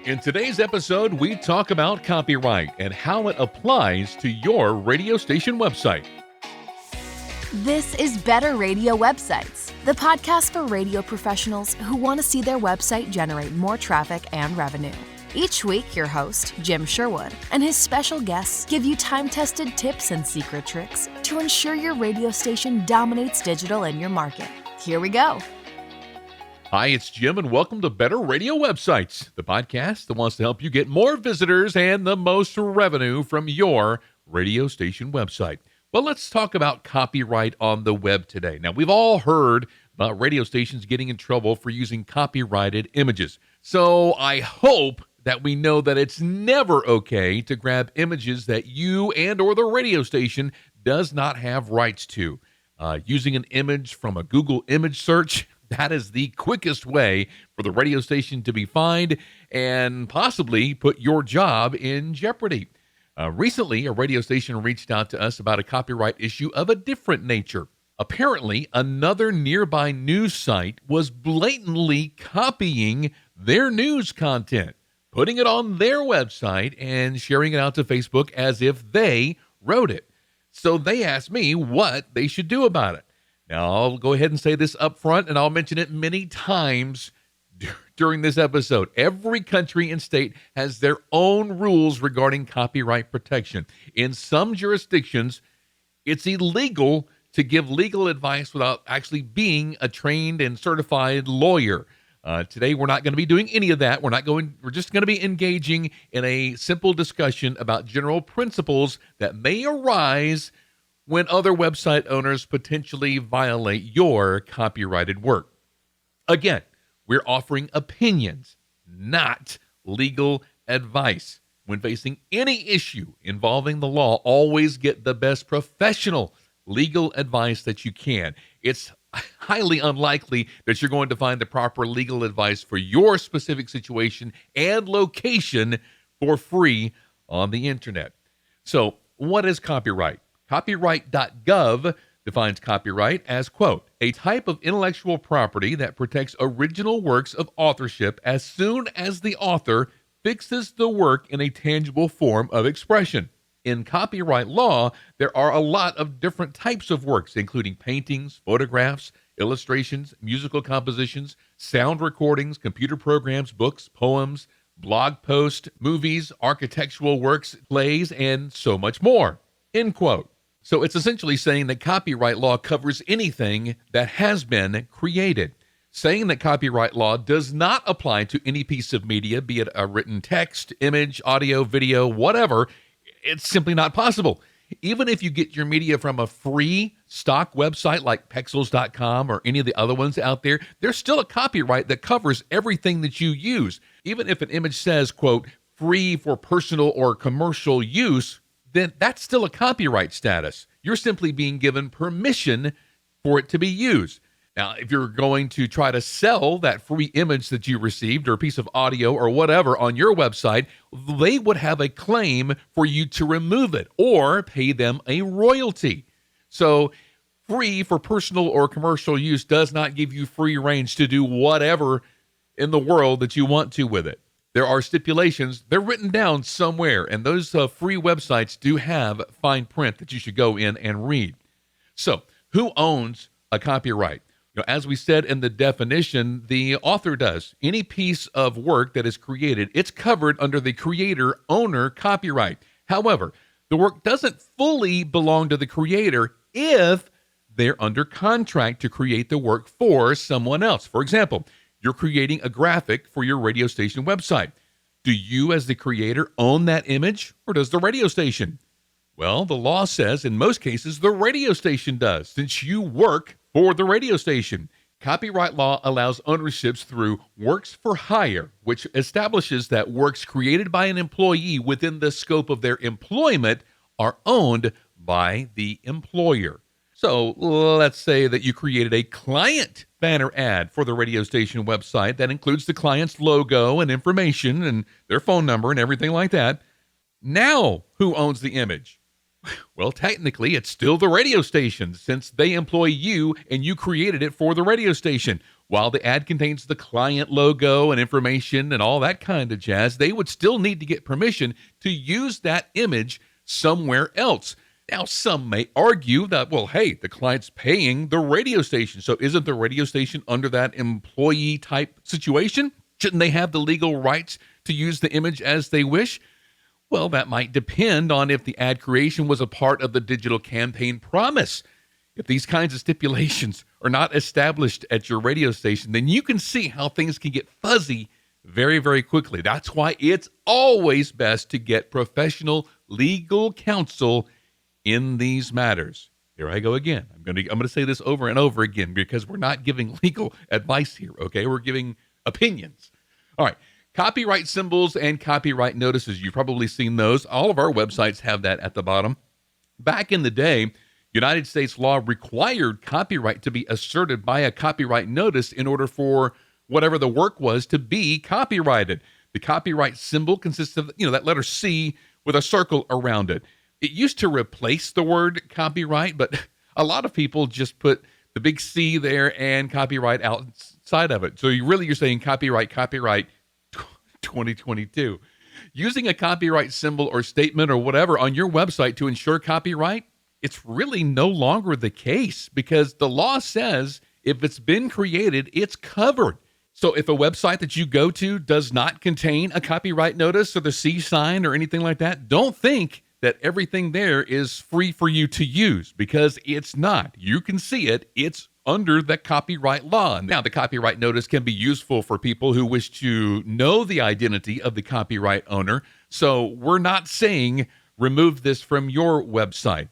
In today's episode, we talk about copyright and how it applies to your radio station website. This is Better Radio Websites, the podcast for radio professionals who want to see their website generate more traffic and revenue. Each week, your host, Jim Sherwood, and his special guests give you time-tested tips and secret tricks to ensure your radio station dominates digital in your market. Here we go. Hi, it's Jim, and welcome to Better Radio Websites, the podcast that wants to help you get more visitors and the most revenue from your radio station website. Well, let's talk about copyright on the web today. Now, we've all heard about radio stations getting in trouble for using copyrighted images. So I hope that we know that it's never okay to grab images that you and or the radio station does not have rights to. Using an image from a Google image search, that is the quickest way for the radio station to be fined and possibly put your job in jeopardy. Recently, a radio station reached out to us about a copyright issue of a different nature. Apparently, another nearby news site was blatantly copying their news content, putting it on their website and sharing it out to Facebook as if they wrote it. So they asked me what they should do about it. Now, I'll go ahead and say this up front, and I'll mention it many times during this episode. Every country and state has their own rules regarding copyright protection. In some jurisdictions, it's illegal to give legal advice without actually being a trained and certified lawyer. Today, we're not going to be doing any of that. We're just going to be engaging in a simple discussion about general principles that may arise when other website owners potentially violate your copyrighted work. Again, we're offering opinions, not legal advice. When facing any issue involving the law, always get the best professional legal advice that you can. It's highly unlikely that you're going to find the proper legal advice for your specific situation and location for free on the internet. So, what is copyright? Copyright.gov defines copyright as, quote, a type of intellectual property that protects original works of authorship as soon as the author fixes the work in a tangible form of expression. In copyright law, there are a lot of different types of works, including paintings, photographs, illustrations, musical compositions, sound recordings, computer programs, books, poems, blog posts, movies, architectural works, plays, and so much more, end quote. So it's essentially saying that copyright law covers anything that has been created. Saying that copyright law does not apply to any piece of media, be it a written text, image, audio, video, whatever, it's simply not possible. Even if you get your media from a free stock website like Pexels.com or any of the other ones out there, there's still a copyright that covers everything that you use. Even if an image says, quote, free for personal or commercial use, then that's still a copyright status. You're simply being given permission for it to be used. Now, if you're going to try to sell that free image that you received or a piece of audio or whatever on your website, they would have a claim for you to remove it or pay them a royalty. So free for personal or commercial use does not give you free range to do whatever in the world that you want to with it. There are stipulations. They're written down somewhere, and those free websites do have fine print that you should go in and read. So, who owns a copyright? As we said in the definition, the author does. Any piece of work that is created, it's covered under the creator-owner copyright. However, the work doesn't fully belong to the creator if they're under contract to create the work for someone else. For example, you're creating a graphic for your radio station website. Do you, as the creator, own that image, or does the radio station? Well, the law says in most cases the radio station does, since you work for the radio station. Copyright law allows ownerships through works for hire, which establishes that works created by an employee within the scope of their employment are owned by the employer. So let's say that you created a client banner ad for the radio station website that includes the client's logo and information and their phone number and everything like that. Now, who owns the image? Well, technically, it's still the radio station since they employ you and you created it for the radio station. While the ad contains the client logo and information and all that kind of jazz, they would still need to get permission to use that image somewhere else. Now, some may argue that, well, hey, the client's paying the radio station, so isn't the radio station under that employee type situation? Shouldn't they have the legal rights to use the image as they wish? Well, that might depend on if the ad creation was a part of the digital campaign promise. If these kinds of stipulations are not established at your radio station, then you can see how things can get fuzzy very, very quickly. That's why it's always best to get professional legal counsel in these matters. Here I go again. I'm going to say this over and over again because we're not giving legal advice here, okay? We're giving opinions. All right. Copyright symbols and copyright notices. You've probably seen those. All of our websites have that at the bottom. Back in the day, United States law required copyright to be asserted by a copyright notice in order for whatever the work was to be copyrighted. The copyright symbol consists of, that letter C with a circle around it. It used to replace the word copyright, but a lot of people just put the big C there and copyright outside of it. So you're saying copyright 2022. Using a copyright symbol or statement or whatever on your website to ensure copyright, it's really no longer the case because the law says if it's been created, it's covered. So if a website that you go to does not contain a copyright notice or the C sign or anything like that, don't think that everything there is free for you to use because it's not. You can see it. It's under the copyright law. Now, the copyright notice can be useful for people who wish to know the identity of the copyright owner. So we're not saying remove this from your website.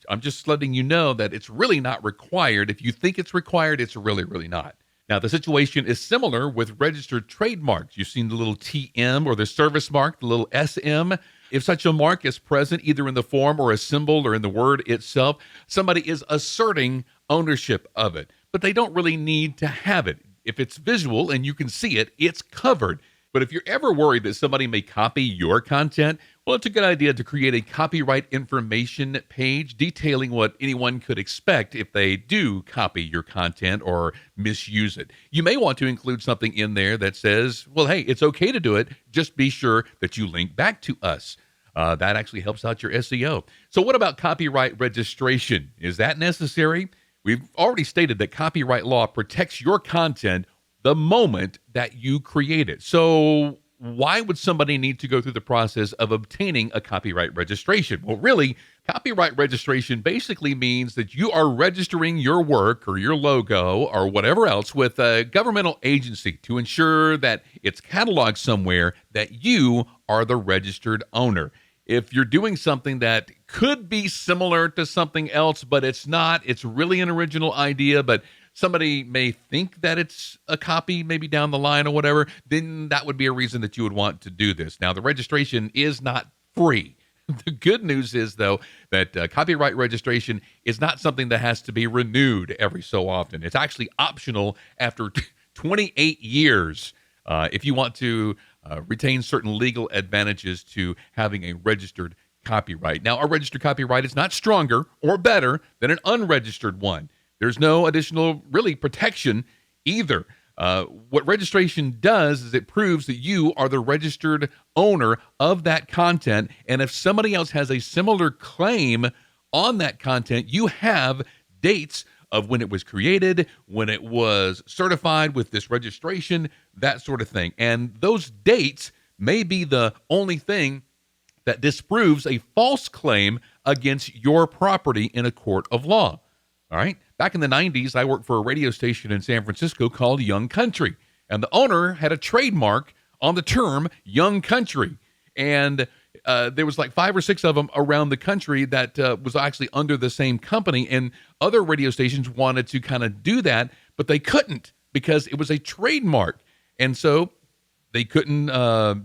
I'm just letting you know that it's really not required. If you think it's required, it's really, really not. Now, the situation is similar with registered trademarks. You've seen the little TM or the service mark, the little SM. If such a mark is present either in the form or a symbol or in the word itself, somebody is asserting ownership of it. But they don't really need to have it. If it's visual and you can see it, it's covered. But if you're ever worried that somebody may copy your content, well, it's a good idea to create a copyright information page detailing what anyone could expect if they do copy your content or misuse it. You may want to include something in there that says, well, hey, it's okay to do it. Just be sure that you link back to us. That actually helps out your SEO. So what about copyright registration? Is that necessary? We've already stated that copyright law protects your content the moment that you create it. So why would somebody need to go through the process of obtaining a copyright registration? Well, really, copyright registration basically means that you are registering your work or your logo or whatever else with a governmental agency to ensure that it's cataloged somewhere that you are the registered owner. If you're doing something that could be similar to something else, but it's not, it's really an original idea, but somebody may think that it's a copy maybe down the line or whatever, then that would be a reason that you would want to do this. Now, the registration is not free. The good news is, though, that copyright registration is not something that has to be renewed every so often. It's actually optional after 28 years if you want to retain certain legal advantages to having a registered copyright. Now, a registered copyright is not stronger or better than an unregistered one. There's no additional, really, protection either. What registration does is it proves that you are the registered owner of that content, and if somebody else has a similar claim on that content, you have dates of when it was created, when it was certified with this registration, that sort of thing. And those dates may be the only thing that disproves a false claim against your property in a court of law. All right. Back in the 90s, I worked for a radio station in San Francisco called Young Country, and the owner had a trademark on the term Young Country. And there was like 5 or 6 of them around the country that was actually under the same company, and other radio stations wanted to kind of do that, but they couldn't because it was a trademark. And so they couldn't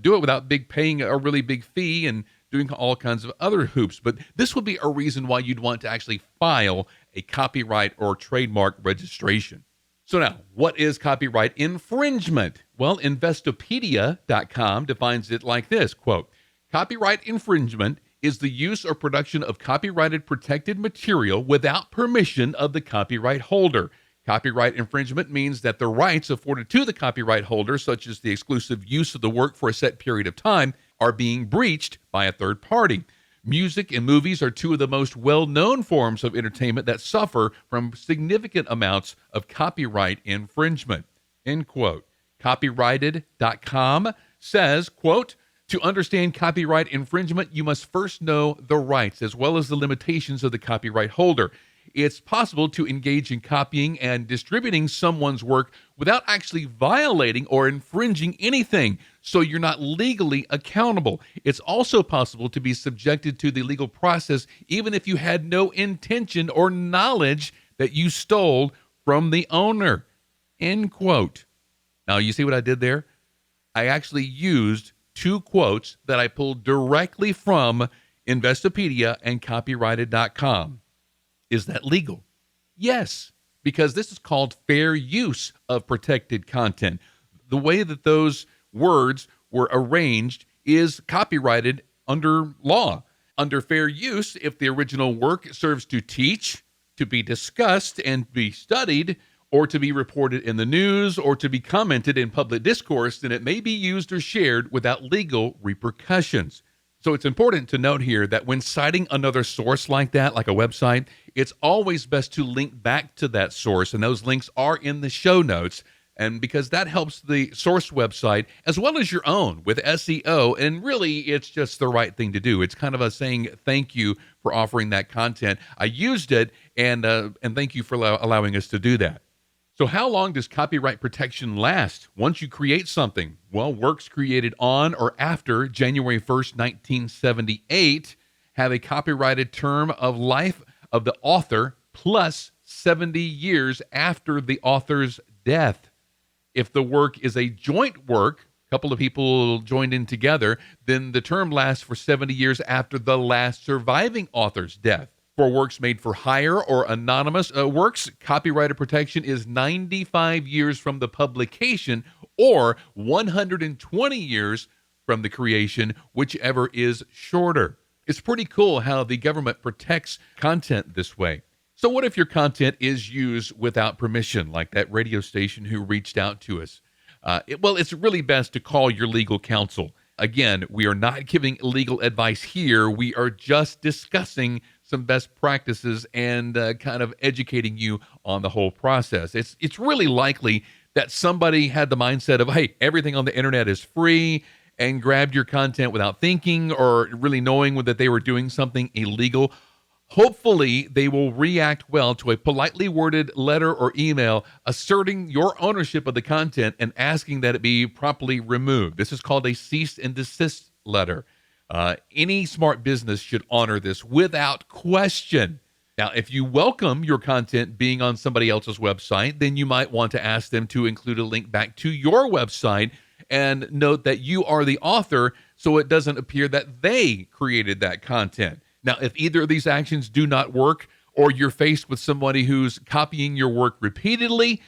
do it without paying a really big fee and doing all kinds of other hoops. But this would be a reason why you'd want to actually file a copyright or trademark registration. So now, what is copyright infringement? Well, Investopedia.com defines it like this, quote, copyright infringement is the use or production of copyrighted protected material without permission of the copyright holder. Copyright infringement means that the rights afforded to the copyright holder, such as the exclusive use of the work for a set period of time, are being breached by a third party. Music and movies are two of the most well-known forms of entertainment that suffer from significant amounts of copyright infringement. End quote. Copyrighted.com says, quote, to understand copyright infringement, you must first know the rights as well as the limitations of the copyright holder. It's possible to engage in copying and distributing someone's work without actually violating or infringing anything, so you're not legally accountable. It's also possible to be subjected to the legal process even if you had no intention or knowledge that you stole from the owner. End quote. Now, you see what I did there? I actually used two quotes that I pulled directly from Investopedia and copyrighted.com. Is that legal? Yes, because this is called fair use of protected content. The way that those words were arranged is copyrighted under law. Under fair use, if the original work serves to teach, to be discussed and be studied, or to be reported in the news, or to be commented in public discourse, then it may be used or shared without legal repercussions. So it's important to note here that when citing another source like that, like a website, it's always best to link back to that source, and those links are in the show notes, and because that helps the source website as well as your own with SEO, and really it's just the right thing to do. It's kind of a saying thank you for offering that content. I used it, and thank you for allowing us to do that. So how long does copyright protection last once you create something? Well, works created on or after January 1st, 1978 have a copyrighted term of life of the author plus 70 years after the author's death. If the work is a joint work, a couple of people joined in together, then the term lasts for 70 years after the last surviving author's death. For works made for hire or anonymous works, copyrighted protection is 95 years from the publication or 120 years from the creation, whichever is shorter. It's pretty cool how the government protects content this way. So what if your content is used without permission, like that radio station who reached out to us? It's really best to call your legal counsel. Again, we are not giving legal advice here. We are just discussing some best practices and kind of educating you on the whole process. It's really likely that somebody had the mindset of, hey, everything on the internet is free, and grabbed your content without thinking or really knowing that they were doing something illegal. Hopefully, they will react well to a politely worded letter or email asserting your ownership of the content and asking that it be properly removed. This is called a cease and desist letter. Any smart business should honor this without question. Now, if you welcome your content being on somebody else's website, then you might want to ask them to include a link back to your website and note that you are the author so it doesn't appear that they created that content. Now, if either of these actions do not work, or you're faced with somebody who's copying your work repeatedly,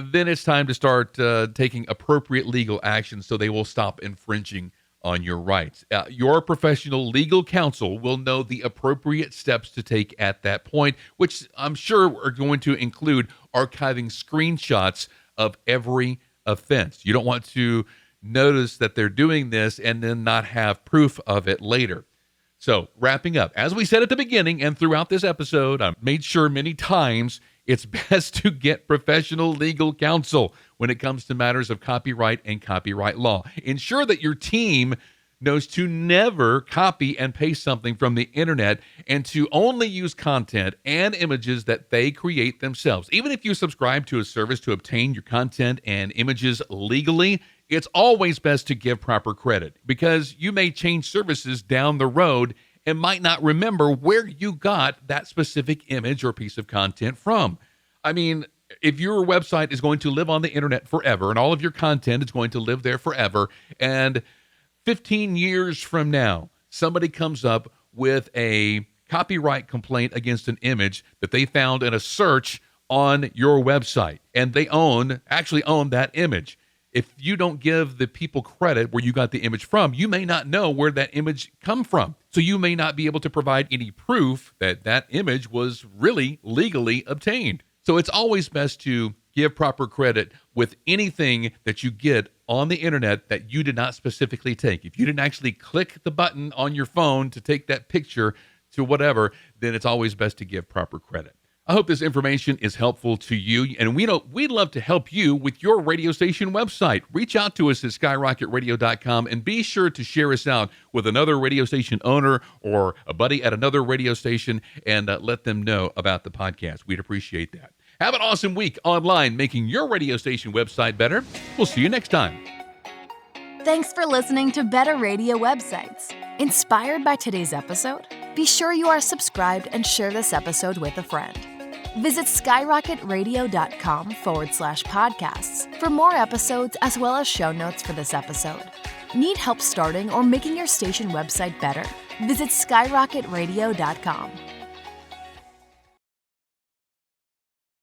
then it's time to start taking appropriate legal action so they will stop infringing on your rights. Your professional legal counsel will know the appropriate steps to take at that point, which I'm sure are going to include archiving screenshots of every offense. You don't want to notice that they're doing this and then not have proof of it later. So, wrapping up, as we said at the beginning and throughout this episode, I've made sure many times it's best to get professional legal counsel when it comes to matters of copyright and copyright law. Ensure that your team knows to never copy and paste something from the internet and to only use content and images that they create themselves. Even if you subscribe to a service to obtain your content and images legally, it's always best to give proper credit because you may change services down the road and might not remember where you got that specific image or piece of content from. I mean, if your website is going to live on the internet forever and all of your content is going to live there forever, and 15 years from now, somebody comes up with a copyright complaint against an image that they found in a search on your website, and they actually own that image. If you don't give the people credit where you got the image from, you may not know where that image come from. So you may not be able to provide any proof that that image was really legally obtained. So it's always best to give proper credit with anything that you get on the internet that you did not specifically take. If you didn't actually click the button on your phone to take that picture to whatever, then it's always best to give proper credit. I hope this information is helpful to you, and we'd love to help you with your radio station website. Reach out to us at skyrocketradio.com and be sure to share us out with another radio station owner or a buddy at another radio station and let them know about the podcast. We'd appreciate that. Have an awesome week online making your radio station website better. We'll see you next time. Thanks for listening to Better Radio Websites. Inspired by today's episode? Be sure you are subscribed and share this episode with a friend. Visit skyrocketradio.com/podcasts for more episodes as well as show notes for this episode. Need help starting or making your station website better? Visit skyrocketradio.com.